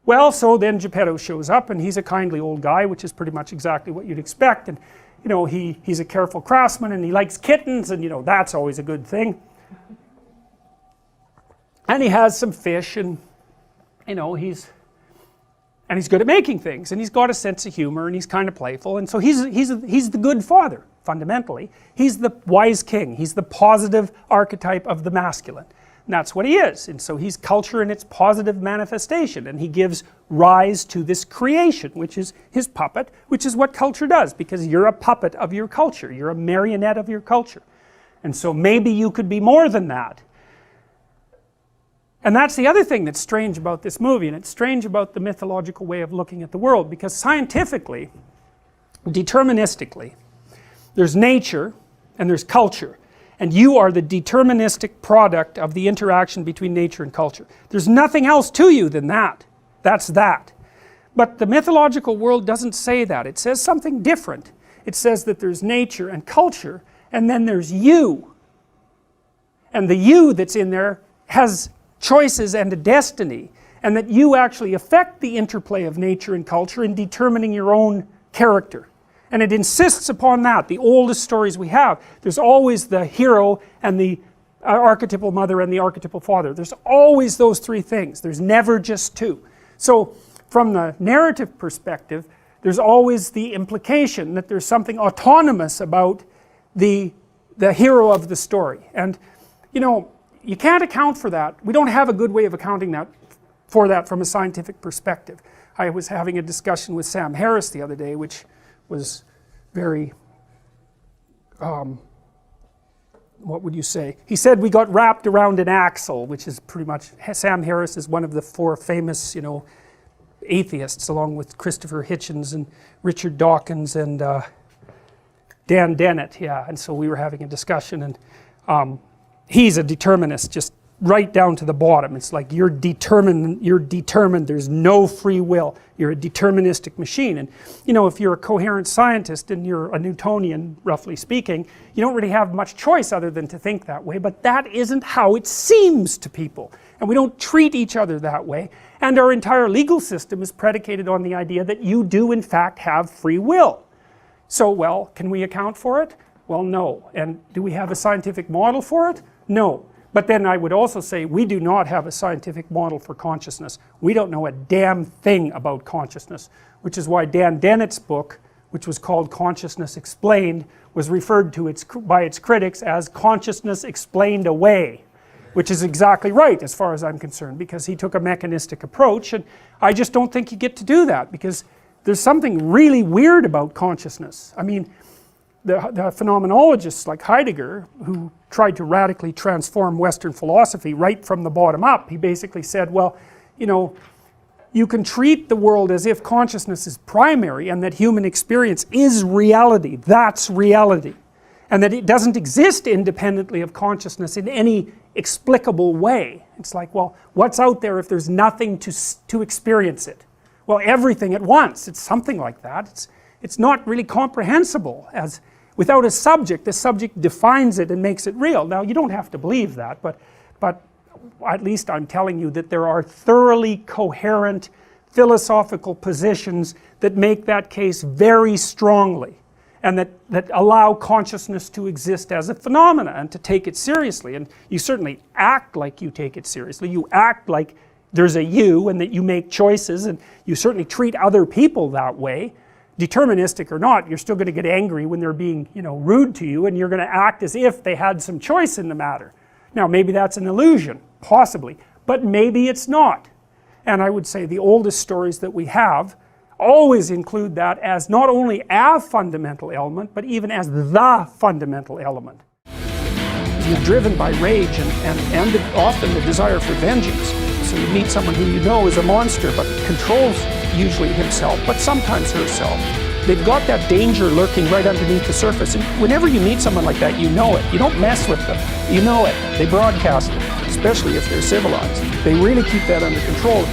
Well, so then Geppetto shows up, and he's a kindly old guy, which is pretty much exactly what you'd expect, and you know, he's a careful craftsman, and he likes kittens, and you know, that's always a good thing. And he has some fish, and you know, he's good at making things, and he's got a sense of humor, and he's kind of playful, and so he's the good father, fundamentally. He's the wise king, he's the positive archetype of the masculine. And that's what he is, and so he's culture in its positive manifestation, and he gives rise to this creation, which is his puppet, which is what culture does, because you're a puppet of your culture, you're a marionette of your culture. And so maybe you could be more than that. And that's the other thing that's strange about this movie, and it's strange about the mythological way of looking at the world, because scientifically, deterministically, there's nature and there's culture. And you are the deterministic product of the interaction between nature and culture. There's nothing else to you than that. That's that. But the mythological world doesn't say that. It says something different. It says that there's nature and culture, and then there's you. And the you that's in there has choices and a destiny, and that you actually affect the interplay of nature and culture in determining your own character. And it insists upon that. The oldest stories we have, there's always the hero and the archetypal mother and the archetypal father. There's always those three things. There's never just two. So from the narrative perspective, there's always the implication that there's something autonomous about the hero of the story. And you know, you can't account for that. We don't have a good way of accounting for that from a scientific perspective. I was having a discussion with Sam Harris the other day, which was very, what would you say? He said we got wrapped around an axle, which is pretty much, Sam Harris is one of the four famous, you know, atheists, along with Christopher Hitchens and Richard Dawkins and Dan Dennett, yeah. And so we were having a discussion, and he's a determinist, just right down to the bottom. It's like you're determined, there's no free will, you're a deterministic machine. And you know, if you're a coherent scientist and you're a Newtonian, roughly speaking, you don't really have much choice other than to think that way, but that isn't how it seems to people, and we don't treat each other that way. And our entire legal system is predicated on the idea that you do in fact have free will. So well, can we account for it? Well, no. And do we have a scientific model for it? No. But then I would also say we do not have a scientific model for consciousness. We don't know a damn thing about consciousness, which is why Dan Dennett's book, which was called Consciousness Explained, was referred to by its critics as Consciousness Explained Away, which is exactly right as far as I'm concerned, because he took a mechanistic approach, and I just don't think you get to do that, because there's something really weird about consciousness. I mean, the phenomenologists like Heidegger, who tried to radically transform Western philosophy right from the bottom up, he basically said, well, you know, you can treat the world as if consciousness is primary, and that human experience is reality, that's reality, and that it doesn't exist independently of consciousness in any explicable way. It's like, well, what's out there if there's nothing to experience it? Well, everything at once. It's something like that. It's not really comprehensible as without a subject. The subject defines it and makes it real. Now, you don't have to believe that, but at least I'm telling you that there are thoroughly coherent philosophical positions that make that case very strongly, and that allow consciousness to exist as a phenomena and to take it seriously. And you certainly act like you take it seriously. You act like there's a you, and that you make choices, and you certainly treat other people that way. Deterministic or not, you're still going to get angry when they're being, you know, rude to you, and you're going to act as if they had some choice in the matter. Now, maybe that's an illusion, possibly, but maybe it's not. And I would say the oldest stories that we have always include that as not only a fundamental element, but even as the fundamental element. You're driven by rage and often the desire for vengeance. So you meet someone who you know is a monster, but controls usually himself, but sometimes herself. They've got that danger lurking right underneath the surface, and whenever you meet someone like that, you know it. You don't mess with them. You know it. They broadcast it, especially if they're civilized. They really keep that under control.